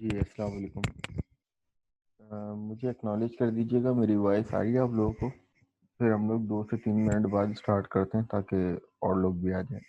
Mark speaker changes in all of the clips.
Speaker 1: जी अस्सलाम वालेकुम। मुझे एक्नॉलेज कर दीजिएगा, मेरी वॉइस आ रही है आप लोगों को? फिर हम लोग 2 से 3 मिनट बाद स्टार्ट करते हैं ताकि और लोग भी आ जाएं।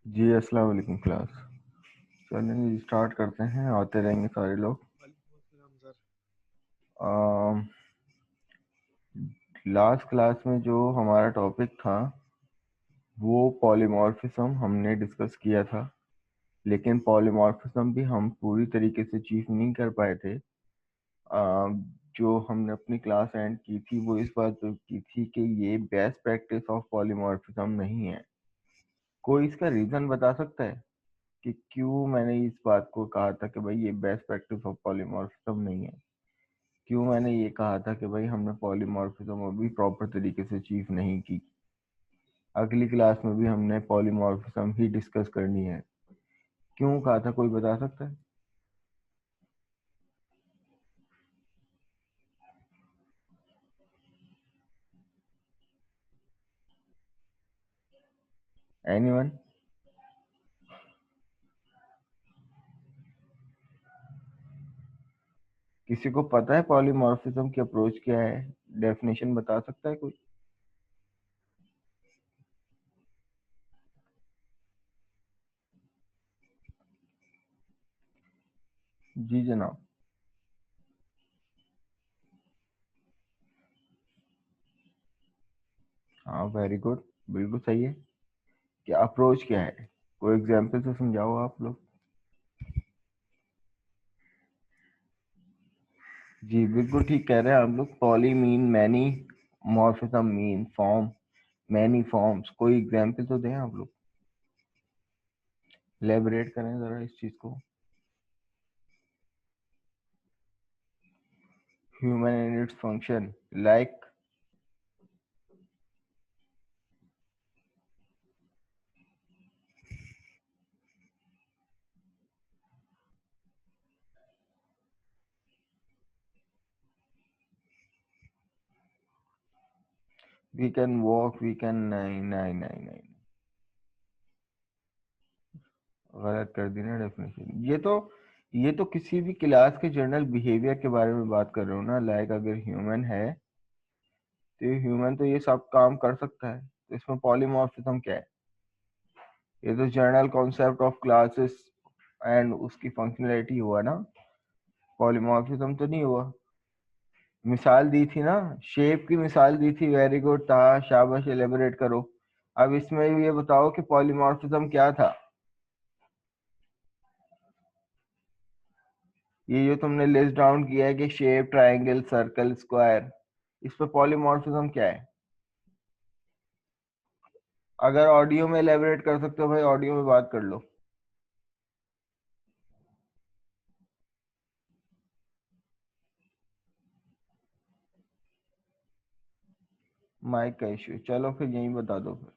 Speaker 1: जी अस्सलाम वालेकुम क्लास। चलें जी, स्टार्ट करते हैं, आते रहेंगे सारे लोग।
Speaker 2: वालेकुम अस्सलाम सर।
Speaker 1: लास्ट क्लास में जो हमारा टॉपिक था वो पॉलीमॉर्फिज्म हमने डिस्कस किया था, लेकिन पॉलीमॉर्फिज्म भी हम पूरी तरीके से अचीव नहीं कर पाए थे। जो हमने अपनी क्लास एंड की थी वो इस बात पे की थी कि ये बेस्ट प्रैक्टिस ऑफ पॉलीमॉर्फिज्म नहीं है। कोई इसका रीजन बता सकता है कि क्यों मैंने इस बात को कहा था कि भाई ये बेस्ट प्रैक्टिस ऑफ पॉलीमॉर्फिज्म नहीं है? क्यों मैंने ये कहा था कि भाई हमने पॉलीमॉर्फिज्म अभी प्रॉपर तरीके से अचीव नहीं की? अगली क्लास में भी हमने पॉलीमॉर्फिज्म ही डिस्कस करनी है। क्यों कहा था, कोई बता सकता है? एनीवन? किसी को पता है पॉलीमॉर्फिज्म की अप्रोच क्या है? डेफिनेशन बता सकता है कोई? जी जनाब। हाँ वेरी गुड, बिल्कुल सही है। क्या अप्रोच क्या है? कोई एग्जांपल से समझाओ आप लोग। जी बिल्कुल ठीक कह रहे हैं आप लोग। Poly mean many, morphism mean form, many forms. कोई एग्जांपल तो दें आप लोग, एलेबोरेट करें जरा इस चीज को। Human and its function, like we can walk, we can, नहीं नहीं नहीं नहीं, गलत कर दी ना डेफिनेशन। ये तो ये तो किसी भी क्लास के जनरल बिहेवियर के बारे में बात कर रहे हो ना, लाइक अगर ह्यूमन है तो ह्यूमन तो ये सब काम कर सकता है, तो इसमें पॉलीमॉर्फिज्म क्या है? ये तो general concept of classes and उसकी फंक्शनैलिटी हुआ ना, पॉलीमॉर्फिज्म तो नहीं हुआ। मिसाल दी थी ना, शेप की मिसाल दी थी, वेरी गुड था, शाबाश, एलेबोरेट करो। अब इसमें ये बताओ कि पॉलीमॉर्फिज्म क्या था? ये जो तुमने लिस्ट डाउन किया है कि शेप, ट्रायंगल, सर्कल, स्क्वायर, इस पे पॉलीमॉर्फिज्म क्या है? अगर ऑडियो में एलेबोरेट कर सकते हो भाई, ऑडियो में बात कर लो। माइक का इश्यू, चलो फिर यही बता दो फिर।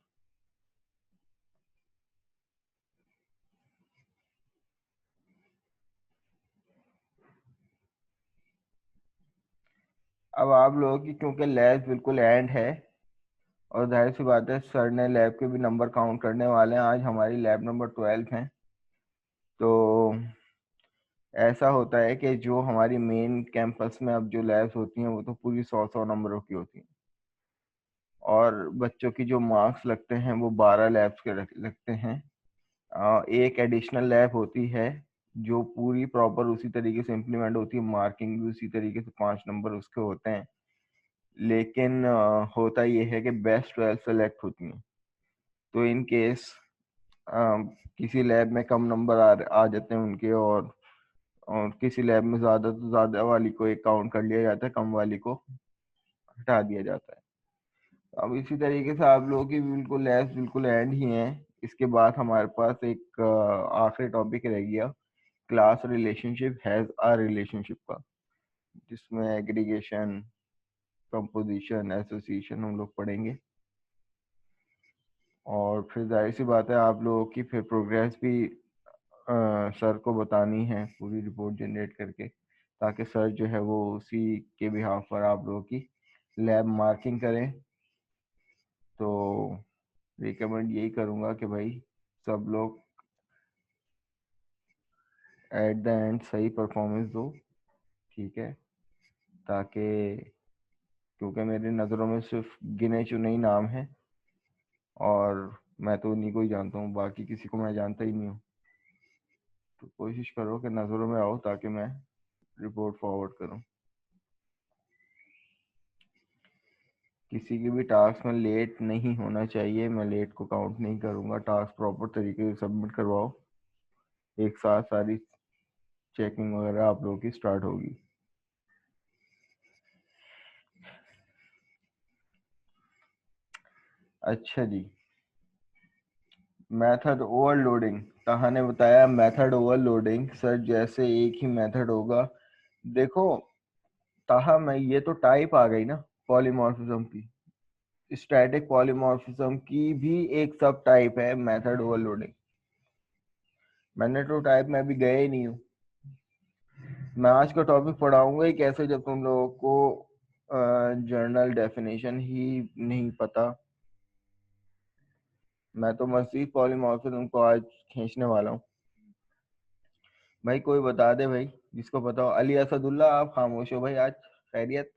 Speaker 1: अब आप लोगों की क्योंकि लैब बिल्कुल एंड है, और जाहिर सी बात है सर ने लैब के भी नंबर काउंट करने वाले हैं, आज हमारी लैब नंबर 12 है। तो ऐसा होता है कि जो हमारी मेन कैंपस में अब जो लैब्स होती हैं वो तो पूरी 100 नंबरों की होती हैं, और बच्चों की जो मार्क्स लगते हैं वो 12 लैब्स के लगते हैं। एक एडिशनल लैब होती है जो पूरी प्रॉपर उसी तरीके से इम्प्लीमेंट होती है, मार्किंग भी उसी तरीके से, 5 नंबर उसके होते हैं। लेकिन होता ये है कि बेस्ट 12 सेलेक्ट होती हैं। तो इन केस किसी लैब में कम नंबर आ जाते हैं उनके, और किसी लैब में ज्यादा, तो ज्यादा वाली को एक काउंट कर लिया जाता है, कम वाली को हटा दिया जाता है। अब इसी तरीके से आप लोगों की बिल्कुल लैब्स बिल्कुल एंड ही हैं। इसके बाद हमारे पास एक आखिरी टॉपिक रह गया, class relationship has a relationship का, जिसमें एग्रीगेशन, कंपोजिशन, एसोसिएशन हम लोग पढ़ेंगे। और फिर जाहिर सी बात है आप लोगों की फिर प्रोग्रेस भी सर को बतानी है, पूरी रिपोर्ट जनरेट करके, ताकि सर जो है वो उसी के बिहाफ पर आप लोगों की लैब मार्किंग करें। तो रिकमेंड यही करूँगा कि भाई सब लोग एट द एंड सही परफॉर्मेंस दो, ठीक है? ताकि, क्योंकि मेरी नज़रों में सिर्फ गिने चुने ही नाम हैं, और मैं तो उन्हीं को ही जानता हूँ, बाकी किसी को मैं जानता ही नहीं हूँ। तो कोशिश करो कि नज़रों में आओ ताकि मैं रिपोर्ट फॉरवर्ड करूँ। किसी की भी टास्क में लेट नहीं होना चाहिए, मैं लेट को काउंट नहीं करूँगा। टास्क प्रॉपर तरीके से सबमिट करवाओ, एक साथ सारी चेकिंग वगैरह आप लोगों की स्टार्ट होगी। अच्छा जी, मेथड ओवरलोडिंग, ताहा ने बताया मेथड ओवरलोडिंग सर, जैसे एक ही मेथड होगा। देखो ताहा, मैं ये तो टाइप आ गई ना पॉलीमॉर्फिज्म की, स्टैटिक पॉलीमॉर्फिज्म की भी एक सब टाइप है मेथड ओवरलोडिंग। मैंने तो टाइप में भी गया ही नहीं हूँ। मैं आज का टॉपिक पढ़ाऊंगा ही कैसे जब तुम लोगों को जर्नल डेफिनेशन ही नहीं पता। मैं तो मजीद पॉलीमॉर्फिज्म को आज खींचने वाला हूँ। भाई कोई बता दे भाई, जिसको पता हो। अली असदुल्ला, आप खामोश हो भाई आज, खैरियत?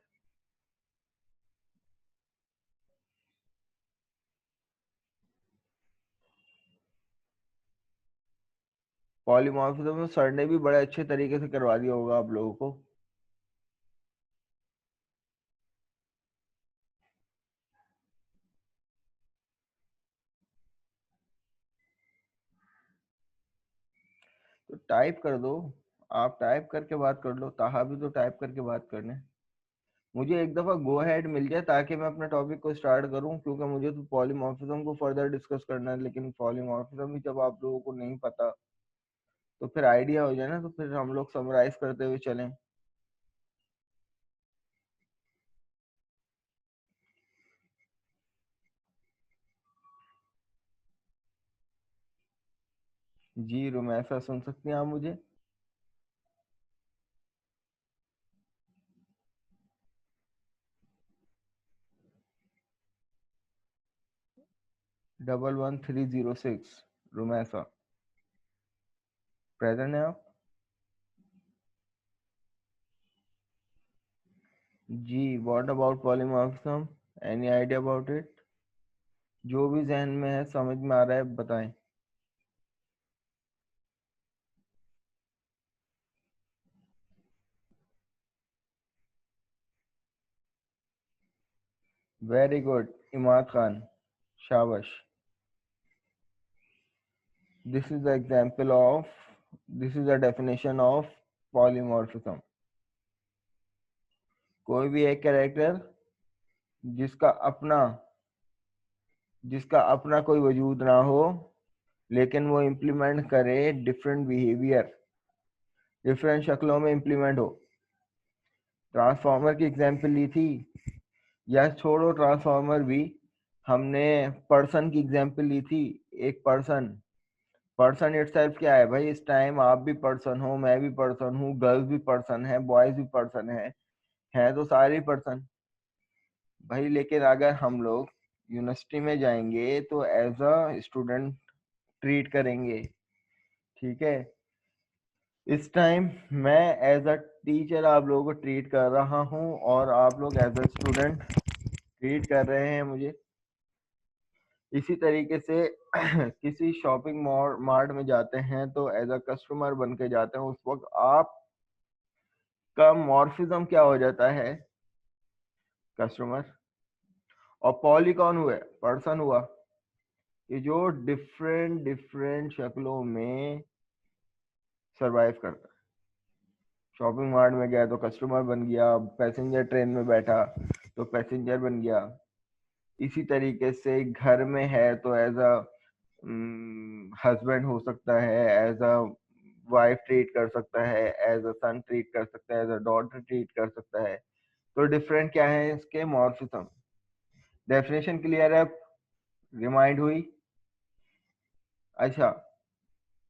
Speaker 1: पॉलीमॉर्फिज्म सर ने भी बड़े अच्छे तरीके से करवा दिया होगा आप लोगों को। तो टाइप कर दो, आप टाइप करके बात कर लो, ताहा भी तो टाइप करके बात करने। मुझे एक दफा गो हेड मिल जाए ताकि मैं अपने टॉपिक को स्टार्ट करूं, क्योंकि मुझे तो पॉलीमॉर्फिज्म को फर्दर डिस्कस करना है, लेकिन पॉलीमॉर्फिज्म ही जब आप लोगों को नहीं पता तो फिर आइडिया हो जाए ना, तो फिर हम लोग समराइज करते हुए चलें। जी रुमैसा, सुन सकती हैं आप मुझे? 11306, रुमैसा, प्रेजेंट है आप? जी, what about polymorphism? Any idea about it? जो भी जहन में है, समझ में आ रहा है, बताएं। वेरी गुड, इमाद खान, शाबाश। This is the example of, this is the definition of polymorphism. कोई भी एक कैरेक्टर जिसका अपना जिसका अपना कोई वजूद ना हो, लेकिन वो इम्प्लीमेंट करे डिफरेंट बिहेवियर, डिफरेंट शक्लों में इम्प्लीमेंट हो। ट्रांसफॉर्मर की एग्जांपल ली थी, या छोड़ो ट्रांसफॉर्मर भी, हमने पर्सन की एग्जांपल ली थी। एक पर्सन, पर्सन इटसेल्फ क्या है भाई? इस टाइम आप भी पर्सन हो, मैं भी पर्सन हूँ, गर्ल्स भी पर्सन है, बॉयज भी पर्सन है तो सारे पर्सन भाई। लेकिन अगर हम लोग यूनिवर्सिटी में जाएंगे तो एज अ स्टूडेंट ट्रीट करेंगे, ठीक है? इस टाइम मैं एज अ टीचर आप लोगों को ट्रीट कर रहा हूँ, और आप लोग एज अ स्टूडेंट ट्रीट कर रहे हैं मुझे। इसी तरीके से किसी शॉपिंग मार्ट में जाते हैं तो एज अ कस्टमर बन के जाते हैं, उस वक्त आपका मॉर्फिज्म क्या हो जाता है? कस्टमर। और पॉली कौन हुआ? पर्सन हुआ, कि जो डिफरेंट डिफरेंट शक्लों में सरवाइव करता है। शॉपिंग मार्ट में गया तो कस्टमर बन गया, पैसेंजर ट्रेन में बैठा तो पैसेंजर बन गया। इसी तरीके से घर में है तो एज अ हस्बैंड हो सकता है, एज अ वाइफ ट्रीट कर सकता है, एज अ सन ट्रीट कर सकता है, एज अ डॉटर ट्रीट कर सकता है। तो डिफरेंट क्या है इसके? मॉर्फिज्म। डेफिनेशन क्लियर है? रिमाइंड हुई? अच्छा,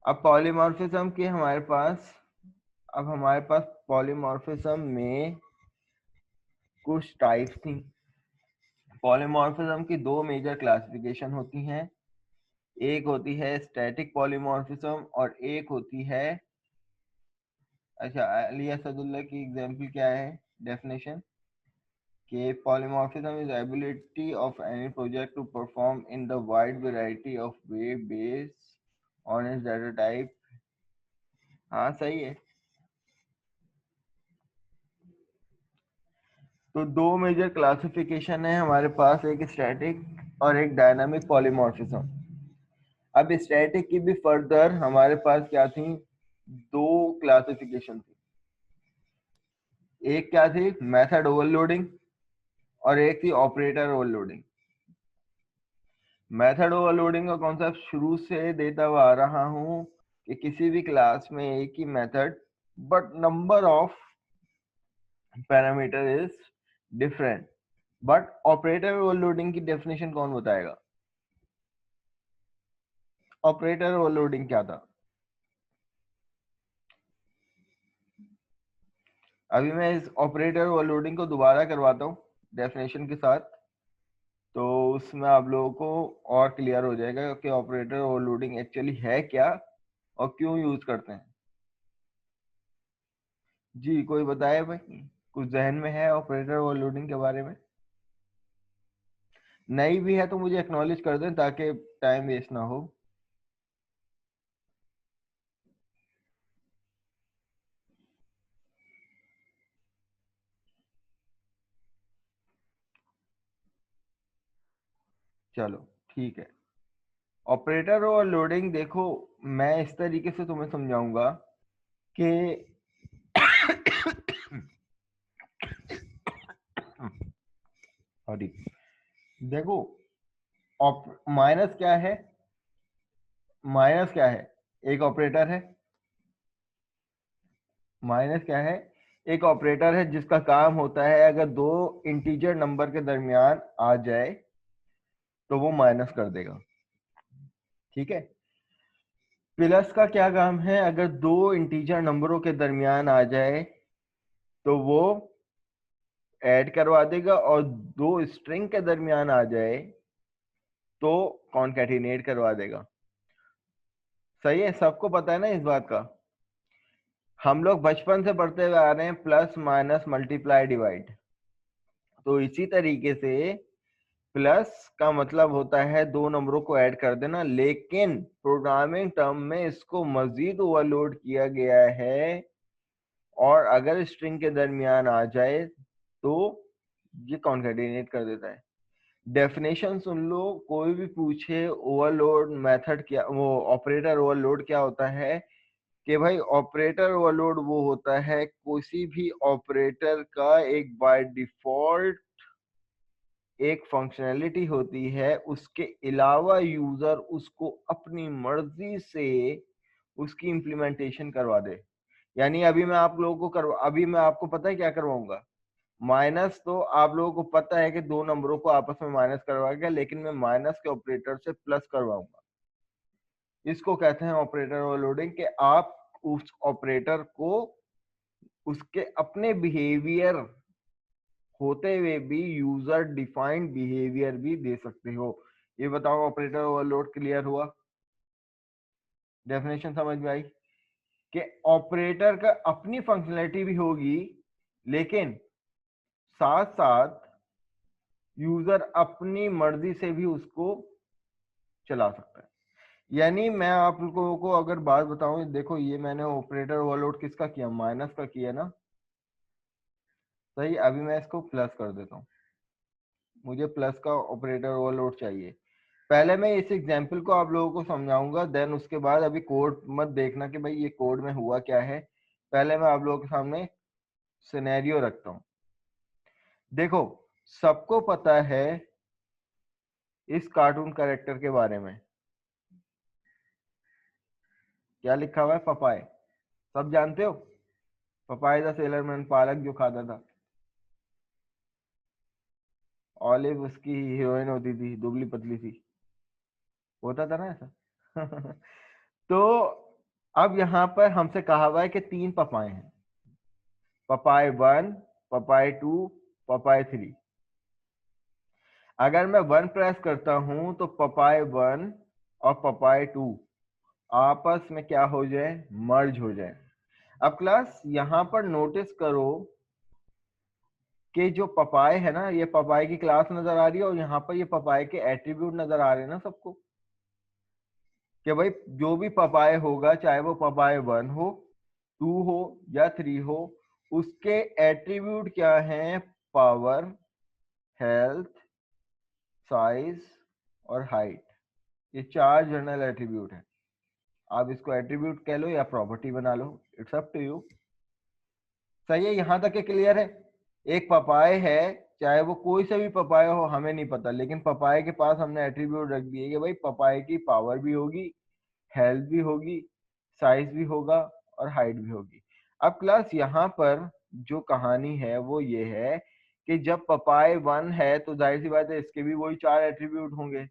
Speaker 1: अब पॉलीमॉर्फिज्म के हमारे पास, अब हमारे पास पॉलीमॉर्फिज्म में कुछ टाइप्स थी। पॉलीमॉर्फिज्म की दो मेजर क्लासिफिकेशन होती हैं। एक होती है स्टैटिक पॉलीमॉर्फिज्म और एक होती है, अच्छा अली असदुल्ला की एग्जांपल क्या है? डेफिनेशन कि polymorphism is ability of any project to perform in the wide variety of way based on its data type। हाँ सही है। तो दो मेजर क्लासिफिकेशन है हमारे पास, एक स्टैटिक और एक डायनामिक पॉलीमॉर्फिज्म। अब स्टैटिक की भी फर्दर हमारे पास क्या थी? दो क्लासिफिकेशन थी। एक क्या थी? मेथड ओवरलोडिंग, और एक थी ऑपरेटर ओवरलोडिंग। मेथड ओवरलोडिंग का कॉन्सेप्ट शुरू से देता हुआ आ रहा हूं कि किसी भी क्लास में एक ही method but number of parameter is different. But operator overloading की डेफिनेशन कौन बताएगा? ऑपरेटर ओवरलोडिंग क्या था? अभी मैं इस ऑपरेटर ओवरलोडिंग को दोबारा करवाता हूँ डेफिनेशन के साथ, तो उसमें आप लोगों को और क्लियर हो जाएगा कि ऑपरेटर ओवरलोडिंग एक्चुअली है क्या और क्यों यूज करते हैं। जी कोई बताए भाई, कुछ जहन में है ऑपरेटर ओवरलोडिंग के बारे में? नहीं भी है तो मुझे एक्नॉलेज कर दें ताकि टाइम वेस्ट ना हो। चलो ठीक है। ऑपरेटर ओवरलोडिंग देखो, मैं इस तरीके से तुम्हें समझाऊंगा कि सॉरी, देखो माइनस क्या है? माइनस क्या है? एक ऑपरेटर है। माइनस क्या है? एक ऑपरेटर है जिसका काम होता है अगर दो इंटीजर नंबर के दरमियान आ जाए तो वो माइनस कर देगा, ठीक है? प्लस का क्या काम है? अगर दो इंटीजर नंबरों के दरमियान आ जाए तो वो ऐड करवा देगा, और दो स्ट्रिंग के दरमियान आ जाए तो कॉनकैटिनेट करवा देगा। सही है, सबको पता है ना इस बात का? हम लोग बचपन से पढ़ते हुए आ रहे हैं प्लस माइनस मल्टीप्लाई डिवाइड। तो इसी तरीके से प्लस का मतलब होता है दो नंबरों को ऐड कर देना, लेकिन प्रोग्रामिंग टर्म में इसको मजीद ओवरलोड किया गया है, और अगर स्ट्रिंग के दरमियान आ जाए तो ये कॉन्कैटिनेट कर देता है। डेफिनेशन सुन लो, कोई भी पूछे ओवरलोड मेथड क्या, वो ऑपरेटर ओवरलोड क्या होता है, कि भाई ऑपरेटर ओवरलोड वो होता है किसी भी ऑपरेटर का एक बाय डिफॉल्ट एक फंक्शनैलिटी होती है, उसके अलावा यूजर उसको अपनी मर्जी से उसकी इम्प्लीमेंटेशन करवा दे। यानी अभी मैं आपको पता है क्या करवाऊंगा, माइनस तो आप लोगों को पता है कि दो नंबरों को आपस में माइनस करवाएगा, लेकिन मैं माइनस के ऑपरेटर से प्लस करवाऊंगा। इसको कहते हैं ऑपरेटर ओवरलोडिंग, कि आप उस ऑपरेटर को उसके अपने बिहेवियर होते हुए भी यूजर डिफाइंड बिहेवियर भी दे सकते हो। ये बताओ ऑपरेटर ओवरलोड क्लियर हुआ? डेफिनेशन समझ में आई कि ऑपरेटर का अपनी फंक्शनैलिटी भी होगी, लेकिन साथ साथ यूजर अपनी मर्जी से भी उसको चला सकता है। यानी मैं आप लोगों को अगर बात बताऊं, देखो ये मैंने ऑपरेटर ओवरलोड किसका किया, माइनस का किया ना, सही। अभी मैं इसको प्लस कर देता हूँ, मुझे प्लस का ऑपरेटर ओवरलोड चाहिए। पहले मैं इस एग्जाम्पल को आप लोगों को समझाऊंगा, देन उसके बाद अभी कोड मत देखना कि भाई ये कोड में हुआ क्या है। पहले मैं आप लोगों के सामने सिनेरियो रखता हूँ। देखो, सबको पता है इस कार्टून कैरेक्टर के बारे में, क्या लिखा हुआ है, पपाए। सब जानते हो पपाए द सेलर मैन, पालक जो खाता था। ऑलिव उसकी हीरोइन होती थी, दुबली पतली सी, होता था ना ऐसा। तो अब यहाँ पर हमसे कहा हुआ है कि तीन पपाए हैं, पपाए 1, पपाए 2, पपाए 3। अगर मैं 1 प्रेस करता हूं तो पपाए 1 और पपाए 2 आपस में क्या हो जाए, मर्ज हो जाए। अब क्लास यहाँ पर नोटिस करो कि जो पपाए है ना, ये पपाए की क्लास नजर आ रही है, और यहाँ पर ये पपाए के एट्रीब्यूट नजर आ रहे हैं ना सबको, कि भाई जो भी पपाए होगा, चाहे वो पपाए 1 हो, 2 हो या 3 हो, उसके एट्रीब्यूट क्या हैं, पावर, हेल्थ, साइज और हाइट। ये चार जनरल एट्रीब्यूट है। आप इसको एट्रीब्यूट कह लो या प्रॉपर्टी बना लो, इट्स अप टू यू। सही है, यहां तक के क्लियर है? एक पपाए है, चाहे वो कोई सा भी पपाया हो, हमें नहीं पता, लेकिन पपाए के पास हमने एट्रीब्यूट रख दिए कि भाई पपाए की पावर भी होगी, हेल्थ भी होगी, साइज भी होगा और हाइट भी होगी। अब क्लास यहाँ पर जो कहानी है वो ये है कि जब पपाए 1 है तो जाहिर सी बात है इसके भी वही चार एट्रीब्यूट होंगे।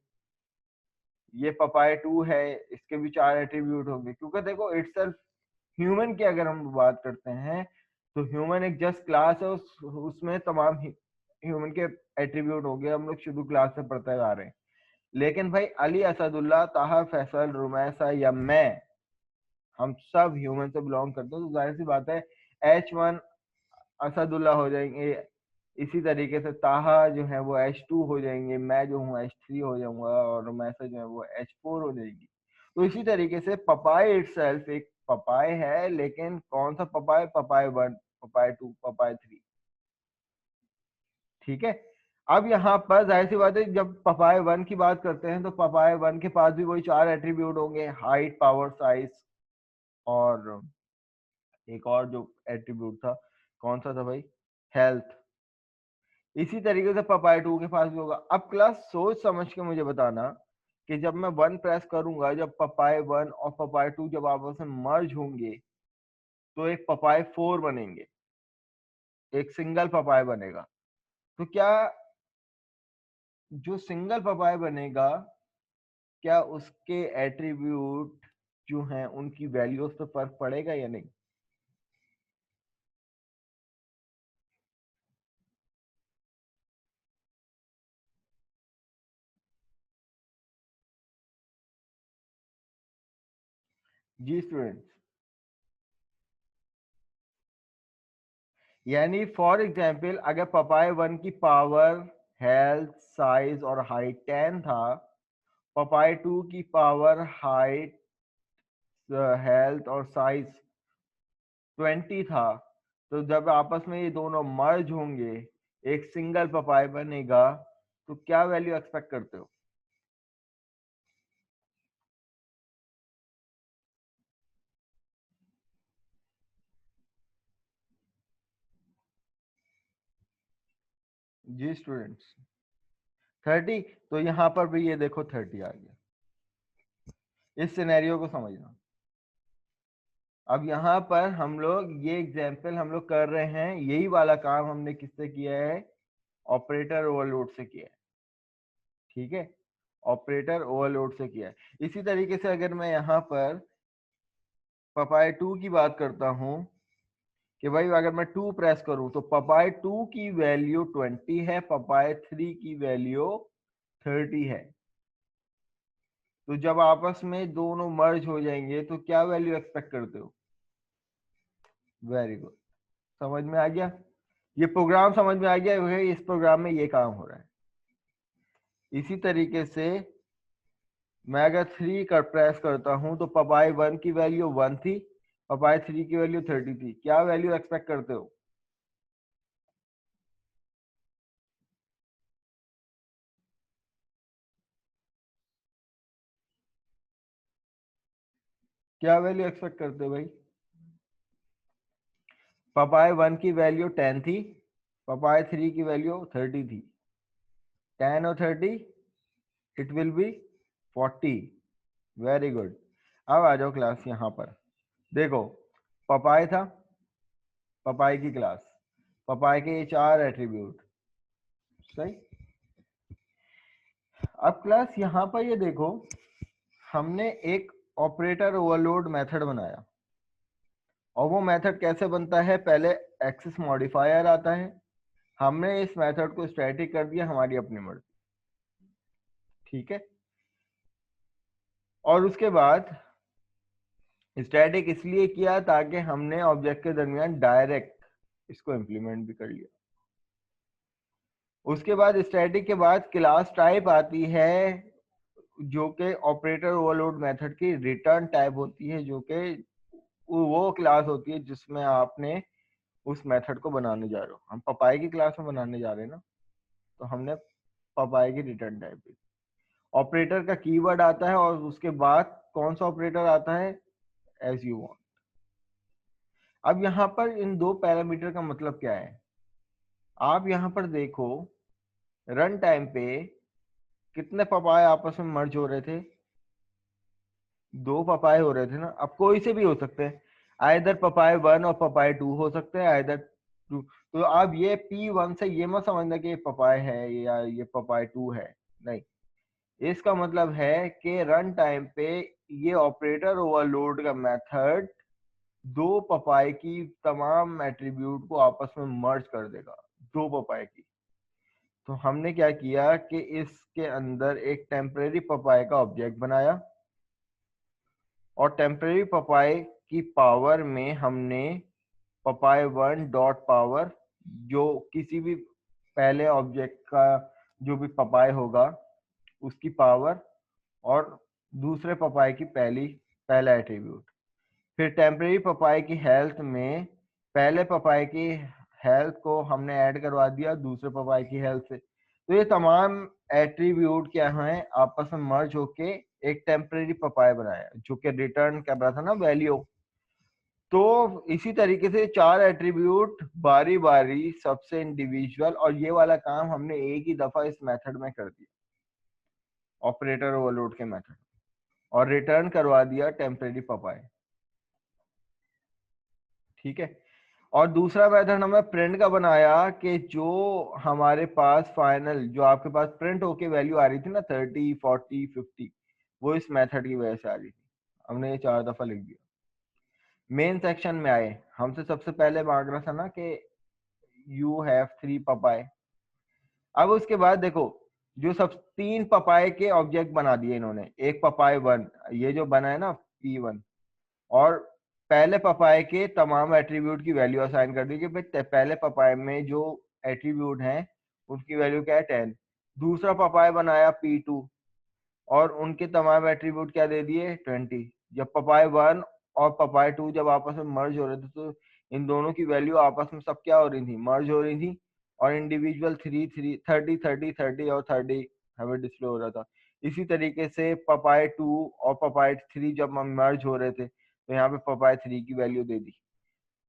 Speaker 1: ये पपाए 2 है, इसके भी चार एट्रीब्यूट होंगे, क्योंकि देखो इट्सल्फ ह्यूमन की अगर हम बात करते हैं तो ह्यूमन एक जस्ट क्लास है, उसमें तमाम ह्यूमन के एट्रीब्यूट हो गए, हम लोग शुरू क्लास से पढ़ते आ रहे हैं। लेकिन भाई अली, असदुल्ला, ताहा, फैसल, रुमैसा या मैं, हम सब ह्यूमन से बिलोंग करते हैं, तो जाहिर सी बात है H1 असदुल्ला हो जाएंगे, इसी तरीके से ताहा जो है वो H2 हो जाएंगे, मैं जो हूँ H3 हो जाऊंगा, और रुमैसा जो है वो H4 हो जाएगी। तो इसी तरीके से पपाए इटसेल्फ एक पपाए है, लेकिन कौन सा पपाए, पपाए 1, पपाए 2, पपाए 3। ठीक है। अब यहाँ पर जाहिर सी बात है जब पपाए 1 की बात करते हैं तो पपाए 1 के पास भी वही चार एट्रीब्यूट होंगे, हाइट, पावर, साइज और एक और जो एट्रीब्यूट था, कौन सा था भाई, हेल्थ। इसी तरीके से पपाए 2 के पास भी होगा। अब क्लास सोच समझ के मुझे बताना कि जब मैं 1 प्रेस करूंगा, जब पपाए 1 और पपाए 2 जब आपस में मर्ज होंगे तो एक पपाए 4 बनेंगे, एक सिंगल पपाए बनेगा। तो क्या जो सिंगल पपाए बनेगा, क्या उसके एट्रीब्यूट जो हैं उनकी वैल्यूज पे फर्क पड़ेगा या नहीं? जी स्टूडेंट्स, यानी फॉर एग्जाम्पल अगर पपाया 1 की पावर, हेल्थ, साइज और हाइट 10 था, पपाया 2 की पावर, हाइट, हेल्थ और साइज 20 था, तो जब आपस में ये दोनों मर्ज होंगे एक सिंगल पपाया बनेगा, तो क्या वैल्यू एक्सपेक्ट करते हो? जी स्टूडेंट्स, 30। तो यहाँ पर भी ये देखो 30 आ गया। इस सिनेरियो को समझना। अब यहाँ पर हम लोग ये एग्जाम्पल हम लोग कर रहे हैं, यही वाला काम हमने किससे किया है? ऑपरेटर ओवरलोड से किया है। ठीक है, ऑपरेटर ओवरलोड से किया है। इसी तरीके से अगर मैं यहाँ पर पपाया 2 की बात करता हूँ कि भाई अगर मैं 2 प्रेस करूं तो पपाया 2 की वैल्यू 20 है, पपाया 3 की वैल्यू 30 है। तो जब आपस में दोनों मर्ज हो जाएंगे तो क्या वैल्यू एक्सपेक्ट करते हो? वेरी गुड, समझ में आ गया? ये प्रोग्राम समझ में आ गया भाई? इस प्रोग्राम में ये काम हो रहा है। इसी तरीके से मैं अगर 3 कर प्रेस करता हूं तो पपाया 1 की वैल्यू 1 थी, पपाया 3 की वैल्यू 30 थी। क्या वैल्यू एक्सपेक्ट करते हो? क्या वैल्यू एक्सपेक्ट करते हो भाई? पपाया 1 की वैल्यू 10 थी, पपाया 3 की वैल्यू 30 थी। 10 और 30, it will be 40। Very good. अब आ जाओ क्लास यहाँ पर। देखो, पपाया था, पपाया की क्लास, पपाया के ये 4 एट्रीब्यूट। सही। अब क्लास यहाँ पर ये देखो, हमने एक ऑपरेटर ओवरलोड मेथड बनाया। और वो मेथड कैसे बनता है? पहले एक्सेस मॉडिफायर आता है, हमने इस मेथड को स्टैटिक कर दिया हमारी अपनी मर्जी। ठीक है, और उसके बाद स्टैटिक इसलिए किया ताकि हमने ऑब्जेक्ट के दरमियान डायरेक्ट इसको इम्प्लीमेंट भी कर लिया। उसके बाद स्टैटिक के बाद क्लास टाइप आती है, जो कि ऑपरेटर ओवरलोड मेथड की रिटर्न टाइप होती है, जो कि वो क्लास होती है जिसमें आपने उस मेथड को बनाने जा रहे हो। हम पपाई की क्लास में बनाने जा रहे हैं ना, तो हमने पपाई की रिटर्न टाइप दी। ऑपरेटर का कीवर्ड आता है और उसके बाद कौन सा ऑपरेटर आता है? As you want. अब यहाँ पर इन दो पैरामीटर का मतलब क्या है? आप यहाँ पर देखो, रन टाइम पे कितने पपाए आपस में मर्ज हो रहे थे? 2 पपाए हो रहे थे ना। अब कोई से भी हो सकते हैं, आइदर पपाए 1 और पपाए 2 हो सकते हैं, आइदर 2। तो आप ये P1 से ये मत समझना कि ये पपाए है या ये पपाए 2 है, नहीं। इसका मतलब है कि रन टाइम पे ये ऑपरेटर ओवरलोड का मेथड 2 पपाए की तमाम एट्रीब्यूट को आपस में मर्ज कर देगा, 2 पपाए की। तो हमने क्या किया कि इसके अंदर एक टेम्परेरी पपाए का ऑब्जेक्ट बनाया, और टेम्परेरी पपाए की पावर में हमने पपाए 1 डॉट पावर, जो किसी भी पहले ऑब्जेक्ट का जो भी पपाए होगा उसकी पावर, और दूसरे पपाए की पहला एट्रीब्यूट। फिर टेम्परेरी पपाए की हेल्थ में पहले पपाए की हेल्थ को हमने ऐड करवा दिया दूसरे पपाए की हेल्थ से। तो ये तमाम एट्रीब्यूट क्या हैं? आपस में मर्ज होके एक टेम्परेरी पपाए बनाया, जो कि रिटर्न कर रहा था ना वैल्यू। तो इसी तरीके से 4 एट्रीब्यूट बारी बारी सबसे इंडिविजुअल, और ये वाला काम हमने एक ही दफा इस मेथड में कर दिया, ऑपरेटर ओवरलोड के मेथड, और रिटर्न करवा दिया टेम्परेरी पपाए। ठीक है, और दूसरा मेथड हमने प्रिंट का बनाया कि जो हमारे पास फाइनल, जो आपके पास प्रिंट होके वैल्यू आ रही थी ना 30, 40, 50, वो इस मेथड की वजह से आ रही थी। हमने ये 4 दफा लिख दिया। मेन सेक्शन में आए, हमसे सबसे पहले मांग रहा था ना कि यू हैव 3 पपाए। अब उसके बाद देखो, जो सब 3 पपाए के ऑब्जेक्ट बना दिए इन्होंने। एक पपाए 1, ये जो बना है ना P1, और पहले पपाए के तमाम एट्रीब्यूट की वैल्यू असाइन कर दी कि भाई पहले पपाए में जो एट्रीब्यूट हैं उसकी वैल्यू क्या है 10। दूसरा पपाया बनाया P2 और उनके तमाम एट्रीब्यूट क्या दे दिए 20। जब पपाए 1 और पपाए 2 जब आपस में मर्ज हो रहे थे तो इन दोनों की वैल्यू आपस में सब क्या हो रही थी, मर्ज हो रही थी, और इंडिविजुअल 30 और 30 हमें डिस्प्ले हो रहा था। इसी तरीके से पपाए 2 और पपाए 3 जब मर्ज हो रहे थे तो यहाँ पे पपाए 3 की वैल्यू दे दी।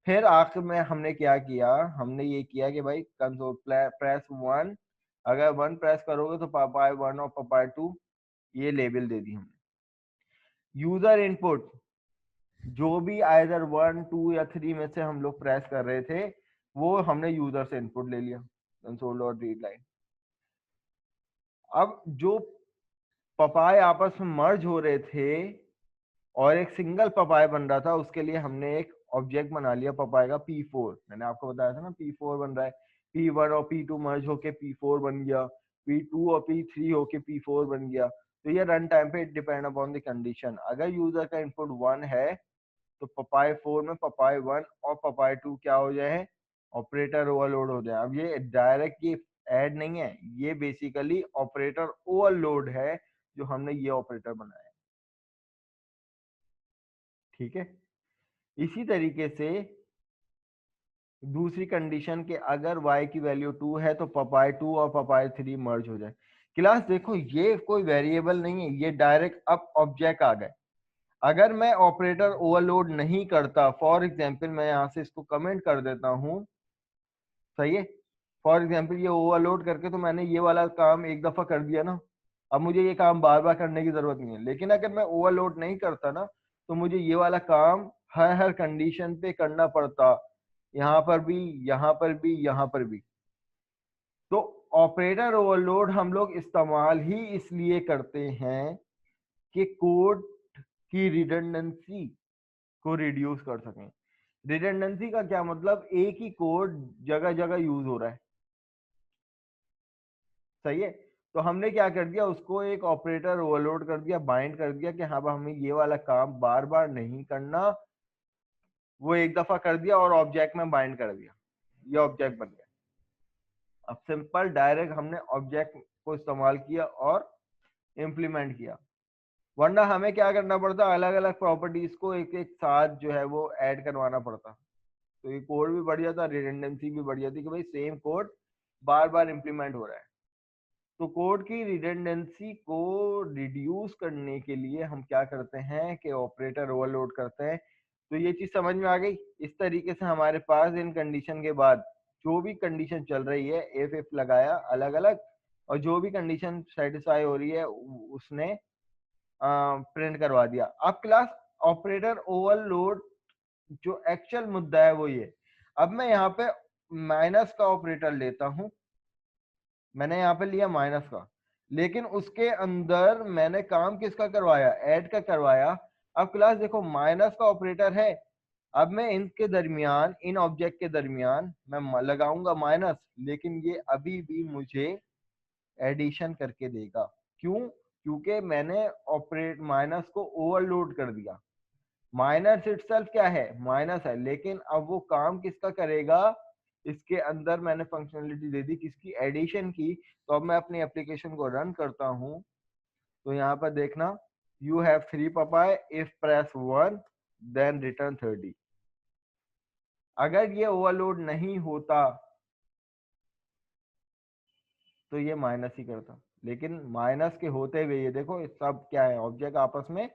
Speaker 1: फिर आखिर में हमने क्या किया, हमने ये किया कि भाई कंसोल प्रेस 1, अगर 1 प्रेस करोगे तो पपाए 1 और पपाए 2 ये लेबल दे दी हमने। यूजर इनपुट जो भी आइदर 1 2 या 3 में से हम लोग प्रेस कर रहे थे वो हमने यूजर से इनपुट ले लिया कंसोल और रीड लाइन। अब जो पपाए आपस में मर्ज हो रहे थे और एक सिंगल पपाया बन रहा था उसके लिए हमने एक ऑब्जेक्ट बना लिया पपाया का P4। मैंने आपको बताया था ना P4 बन रहा है, P1 और P2 मर्ज होके P4 बन गया, P2 और P3 होके P4 बन गया। तो ये रन टाइम पे डिपेंड अपॉन द कंडीशन। अगर यूजर का इनपुट 1 है तो पपाए 4 में पपाए 1 और पपाए 2 क्या हो जाए, ऑपरेटर ओवरलोड हो जाए। अब ये डायरेक्ट ये ऐड नहीं है, ये बेसिकली ऑपरेटर ओवरलोड है जो हमने ये ऑपरेटर बनाया है। ठीक है, इसी तरीके से दूसरी कंडीशन के अगर y की वैल्यू 2 है तो पपाए 2 और पपाए 3 मर्ज हो जाए। क्लास देखो ये कोई वेरिएबल नहीं है, ये डायरेक्ट अब ऑब्जेक्ट आ गए। अगर मैं ऑपरेटर ओवरलोड नहीं करता, फॉर एग्जांपल मैं यहां से इसको कमेंट कर देता हूं, सही है, फॉर एग्जांपल ये ओवरलोड करके तो मैंने ये वाला काम एक दफा कर दिया ना, अब मुझे ये काम बार बार करने की जरूरत नहीं है। लेकिन अगर मैं ओवरलोड नहीं करता ना तो मुझे ये वाला काम हर हर कंडीशन पे करना पड़ता, यहाँ पर भी, यहाँ पर भी, यहाँ पर भी। तो ऑपरेटर ओवरलोड हम लोग इस्तेमाल ही इसलिए करते हैं कि कोड की रिडंडेंसी को रिड्यूस कर सकें। रिडंडेंसी का क्या मतलब, एक ही कोड जगह जगह यूज हो रहा है, सही है। तो हमने क्या कर दिया, उसको एक ऑपरेटर ओवरलोड कर दिया, बाइंड कर दिया कि हाँ हमें ये वाला काम बार बार नहीं करना, वो एक दफा कर दिया और ऑब्जेक्ट में बाइंड कर दिया, ये ऑब्जेक्ट बन गया। अब सिंपल डायरेक्ट हमने ऑब्जेक्ट को इस्तेमाल किया और इम्प्लीमेंट किया, वरना हमें क्या करना पड़ता, अलग अलग प्रॉपर्टीज को एक एक साथ जो है वो ऐड करवाना पड़ता। तो ये कोड भी बढ़ जाता, रिडंडेंसी भी बढ़ जाती कि भाई सेम कोड बार बार इम्प्लीमेंट हो रहा है। तो कोड की रिडंडेंसी को रिड्यूस करने के लिए हम क्या करते हैं कि ऑपरेटर ओवरलोड करते हैं। तो ये चीज समझ में आ गई। इस तरीके से हमारे पास इन कंडीशन के बाद जो भी कंडीशन चल रही है if लगाया अलग अलग, और जो भी कंडीशन सेटिस्फाई हो रही है उसने प्रिंट करवा दिया। अब क्लास ऑपरेटर ओवरलोड जो एक्चुअल मुद्दा है वो ये, अब मैं यहाँ पे माइनस का ऑपरेटर लेता हूं, मैंने यहाँ पे लिया माइनस का, लेकिन उसके अंदर मैंने काम किसका करवाया, ऐड का करवाया। अब क्लास देखो माइनस का ऑपरेटर है, अब मैं इनके दरमियान, इन ऑब्जेक्ट के दरमियान मैं लगाऊंगा माइनस, लेकिन ये अभी भी मुझे एडिशन करके देगा। क्यों, क्योंकि मैंने ऑपरेट माइनस को ओवरलोड कर दिया। माइनस इटसेल्फ क्या है, माइनस है, लेकिन अब वो काम किसका करेगा, इसके अंदर मैंने फंक्शनलिटी दे दी किसकी, एडिशन की। तो अब मैं अपनी एप्लीकेशन को रन करता हूं तो यहाँ पर देखना, you have 3 papaya, if press 1 then return 30। अगर ये ओवरलोड नहीं होता तो ये माइनस ही करता, लेकिन माइनस के होते हुए ये देखो सब क्या है, ऑब्जेक्ट आपस में।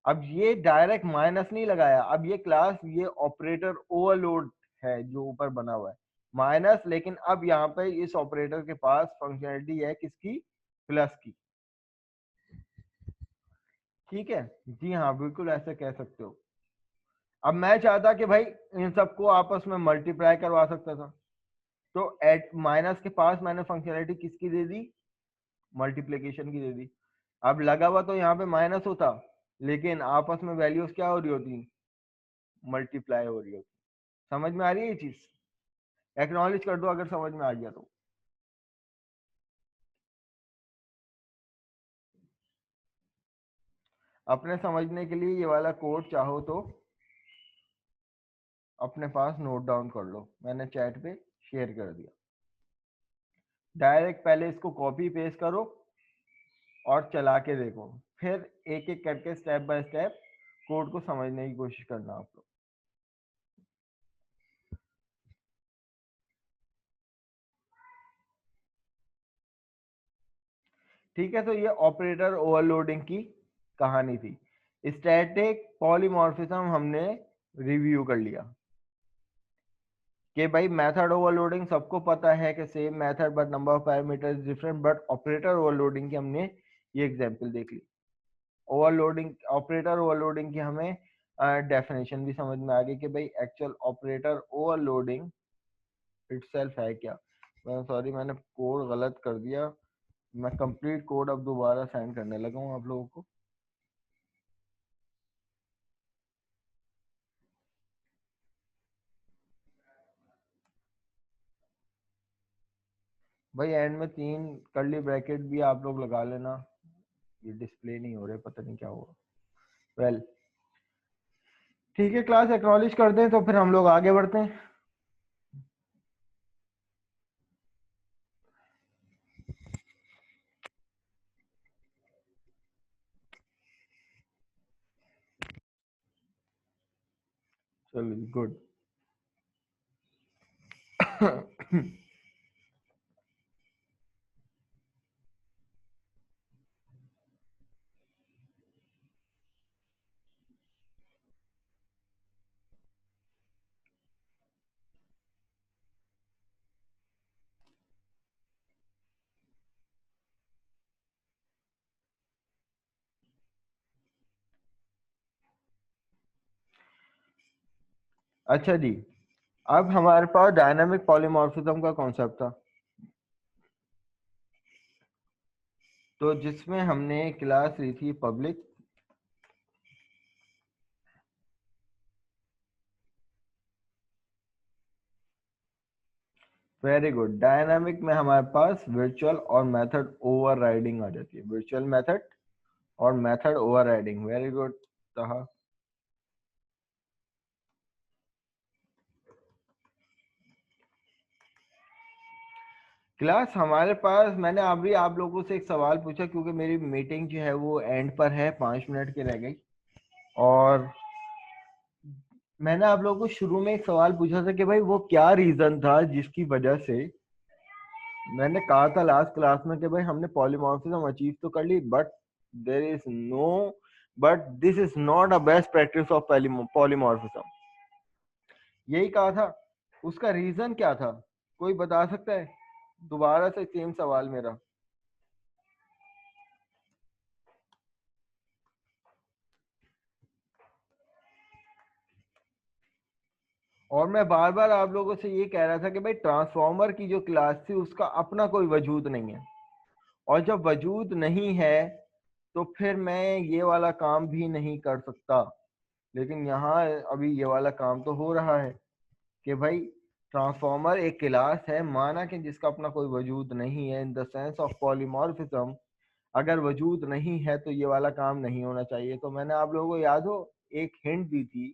Speaker 1: अब ये डायरेक्ट माइनस नहीं लगाया, अब ये क्लास ये ऑपरेटर ओवरलोड है जो ऊपर बना हुआ है माइनस, लेकिन अब यहाँ पे इस ऑपरेटर के पास फंक्शनलिटी है किसकी, प्लस की। ठीक है, जी हाँ बिल्कुल ऐसे कह सकते हो। अब मैं चाहता कि भाई इन सबको आपस में मल्टीप्लाई करवा सकता था, तो एट माइनस के पास मैंने फंक्शनलिटी किसकी दे दी, मल्टीप्लीकेशन की दे दी। अब लगा हुआ तो यहाँ पे माइनस होता, लेकिन आपस में वैल्यूज क्या हो रही होती, मल्टीप्लाई हो रही होती। समझ में आ रही है ये चीज, एक्नॉलेज कर दो अगर समझ में आ गया तो। अपने समझने के लिए ये वाला कोड चाहो तो अपने पास नोट डाउन कर लो, मैंने चैट पे शेयर कर दिया। डायरेक्ट पहले इसको कॉपी पेस्ट करो और चला के देखो, फिर एक एक करके स्टेप बाय स्टेप कोड को समझने की कोशिश करना आप लोग। ठीक है, तो ये ऑपरेटर ओवरलोडिंग की कहानी थी। स्टैटिक पॉलीमॉर्फिज्म हमने रिव्यू कर लिया कि भाई मेथड ओवरलोडिंग सबको पता है कि same method but number of parameters different, but operator overloading की हमने ये एग्जांपल देख ली। ओवरलोडिंग, ऑपरेटर ओवरलोडिंग की हमें डेफिनेशन भी समझ में आ गई कि भाई एक्चुअल ऑपरेटर ओवरलोडिंग इटसेल्फ है क्या। सॉरी, मैंने कोड गलत कर दिया, मैं कंप्लीट कोड अब दोबारा सेंड करने लगा हूँ आप लोगों को। भाई एंड में 3 कर्ली ब्रैकेट भी आप लोग लगा लेना, ये डिस्प्ले नहीं हो रहे, पता नहीं क्या हुआ। वेल ठीक है, क्लास एक्नॉलेज कर दें तो फिर हम लोग आगे बढ़ते हैं। चलो गुड। अच्छा जी, अब हमारे पास डायनामिक पॉलीमॉर्फिज्म का कॉन्सेप्ट था, तो जिसमें हमने क्लास ली थी पब्लिक, वेरी गुड। डायनामिक में हमारे पास वर्चुअल और मेथड ओवरराइडिंग आ जाती है, वर्चुअल मेथड और मेथड ओवरराइडिंग, वेरी गुड। कहा क्लास हमारे पास, मैंने अभी आप लोगों से एक सवाल पूछा क्योंकि मेरी मीटिंग जो है वो एंड पर है, 5 मिनट की रह गई, और मैंने आप लोगों को शुरू में एक सवाल पूछा था कि भाई वो क्या रीजन था जिसकी वजह से, मैंने कहा था लास्ट क्लास में कि भाई हमने पॉलीमॉर्फिज्म अचीव तो कर ली, but there is no, but this is not a best practice of polymorphism, यही कहा था। उसका रीजन क्या था, कोई बता सकता है? दोबारा से सेम सवाल मेरा। और मैं बार बार आप लोगों से ये कह रहा था कि भाई ट्रांसफॉर्मर की जो क्लास थी उसका अपना कोई वजूद नहीं है, और जब वजूद नहीं है तो फिर मैं ये वाला काम भी नहीं कर सकता। लेकिन यहाँ अभी ये वाला काम तो हो रहा है कि भाई ट्रांसफॉर्मर एक क्लास है, माना कि जिसका अपना कोई वजूद नहीं है, इन द सेंस ऑफ पॉलीमॉर्फिज्म अगर वजूद नहीं है तो ये वाला काम नहीं होना चाहिए। तो मैंने आप लोगों को याद हो एक हिंट दी थी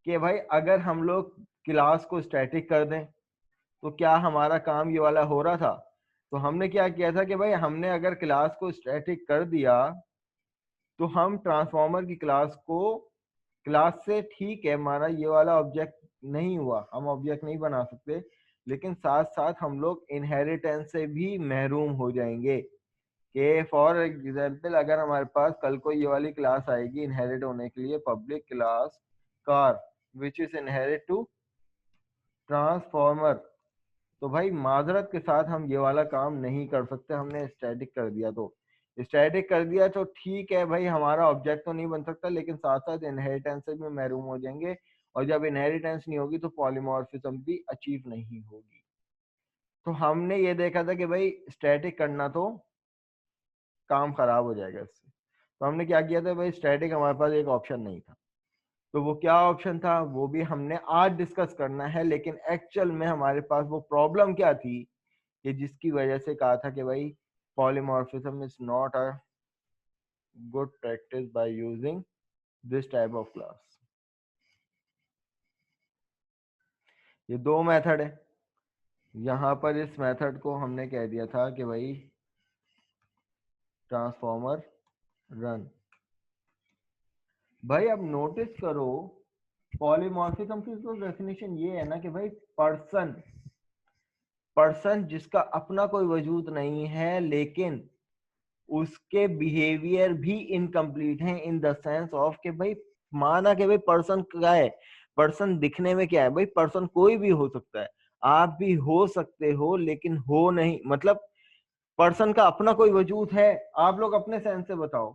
Speaker 1: कि भाई अगर हम लोग क्लास को स्टैटिक कर दें तो क्या हमारा काम ये वाला हो रहा था। तो हमने क्या किया था कि भाई हमने अगर क्लास को स्टैटिक कर दिया तो हम ट्रांसफॉर्मर की क्लास को, क्लास से ठीक है हमारा ये वाला ऑब्जेक्ट नहीं हुआ, हम ऑब्जेक्ट नहीं बना सकते, लेकिन साथ साथ हम लोग इनहेरिटेंस से भी महरूम हो जाएंगे। कि फॉर एग्जाम्पल अगर हमारे पास कल को ये वाली क्लास आएगी इनहेरिट होने के लिए, public class car which is inherit to transformer, तो भाई माजरत के साथ हम ये वाला काम नहीं कर सकते, हमने स्टैटिक कर दिया। तो स्टैटिक कर दिया तो ठीक है भाई, हमारा ऑब्जेक्ट तो नहीं बन सकता, लेकिन साथ साथ इनहेरिटेंस से भी महरूम हो जाएंगे, और जब इनहेरिटेंस नहीं होगी तो पॉलीमॉर्फिज्म भी अचीव नहीं होगी। तो हमने ये देखा था कि भाई स्टैटिक करना तो काम खराब हो जाएगा इससे, तो हमने क्या किया था भाई, स्टैटिक हमारे पास एक ऑप्शन नहीं था। तो वो क्या ऑप्शन था वो भी हमने आज डिस्कस करना है, लेकिन एक्चुअल में हमारे पास वो प्रॉब्लम क्या थी कि जिसकी वजह से कहा था कि भाई polymorphism is not a good practice by using this type of class. ये दो मेथड है। यहाँ पर इस मेथड को हमने कह दिया था कि भाई ट्रांसफॉर्मर रन। भाई अब नोटिस करो, पॉलीमॉर्फिज्म की तो डेफिनेशन ये है ना कि भाई पर्सन, पर्सन जिसका अपना कोई वजूद नहीं है लेकिन उसके बिहेवियर भी इनकम्प्लीट है, इन द सेंस ऑफ कि भाई माना कि भाई पर्सन क्या है, पर्सन दिखने में क्या है, भाई पर्सन कोई भी हो सकता है, आप भी हो सकते हो लेकिन हो नहीं, मतलब पर्सन का अपना कोई वजूद है। आप लोग अपने सेंस से बताओ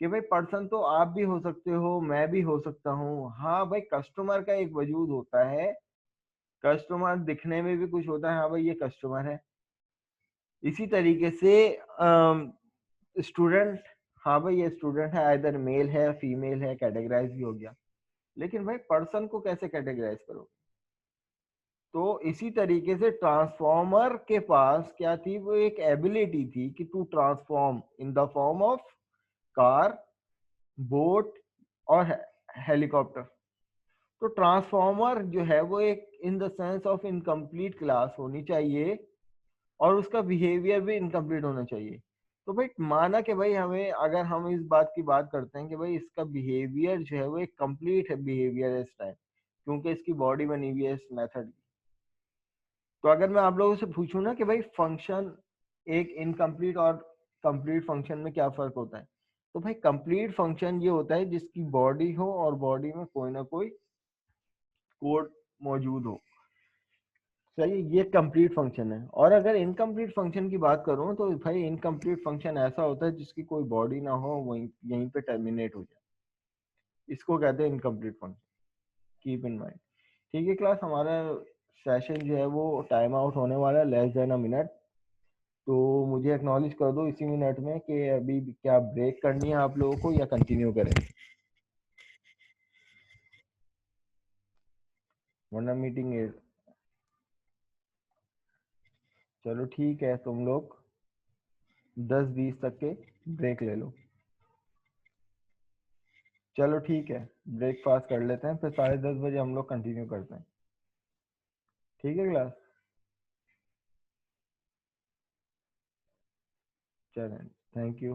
Speaker 1: कि भाई पर्सन तो आप भी हो सकते हो, मैं भी हो सकता हूँ। हाँ भाई कस्टमर का एक वजूद होता है, कस्टमर दिखने में भी कुछ होता है, हाँ भाई ये कस्टमर है। इसी तरीके से स्टूडेंट, हाँ भाई ये स्टूडेंट है, आइदर मेल है फीमेल है, कैटेगराइज भी हो गया। लेकिन भाई पर्सन को कैसे कैटेगराइज करो? तो इसी तरीके से ट्रांसफॉर्मर के पास क्या थी, वो एक एबिलिटी थी कि to transform in the form of car, boat और हेलीकॉप्टर। तो ट्रांसफॉर्मर जो है वो एक in the sense of incomplete class होनी चाहिए और उसका बिहेवियर भी इनकम्प्लीट होना चाहिए। तो भाई माना कि भाई हमें, अगर हम इस बात की बात करते हैं कि भाई इसका बिहेवियर जो है वो एक कंप्लीट है बिहेवियर है इस टाइम, क्योंकि इसकी बॉडी बनी हुई है इस मेथड की। तो अगर मैं आप लोगों से पूछूं ना कि भाई फंक्शन, एक इनकम्प्लीट और कंप्लीट फंक्शन में क्या फर्क होता है, तो भाई कंप्लीट फंक्शन ये होता है जिसकी बॉडी हो और बॉडी में कोई ना कोई कोड मौजूद हो। सही, ये कंप्लीट फंक्शन है। और अगर इनकम्प्लीट फंक्शन की बात करूं तो भाई इनकम्प्लीट फंक्शन ऐसा होता है जिसकी कोई बॉडी ना हो, वहीं यहीं पे टर्मिनेट हो जाए, इसको कहते हैं incomplete function. Keep in mind. ठीक है क्लास, हमारा सेशन जो है वो टाइम आउट होने वाला है, लेस देन अ मिनट। तो मुझे एक्नॉलेज कर दो इसी मिनट में कि अभी क्या ब्रेक करनी है आप लोगों को या कंटिन्यू करें, वरना मीटिंग। चलो ठीक है, तुम लोग 10-20 तक के ब्रेक ले लो। चलो ठीक है, ब्रेकफास्ट कर लेते हैं, फिर 10:30 बजे हम लोग कंटिन्यू करते हैं। ठीक है क्लास, चलें, थैंक यू।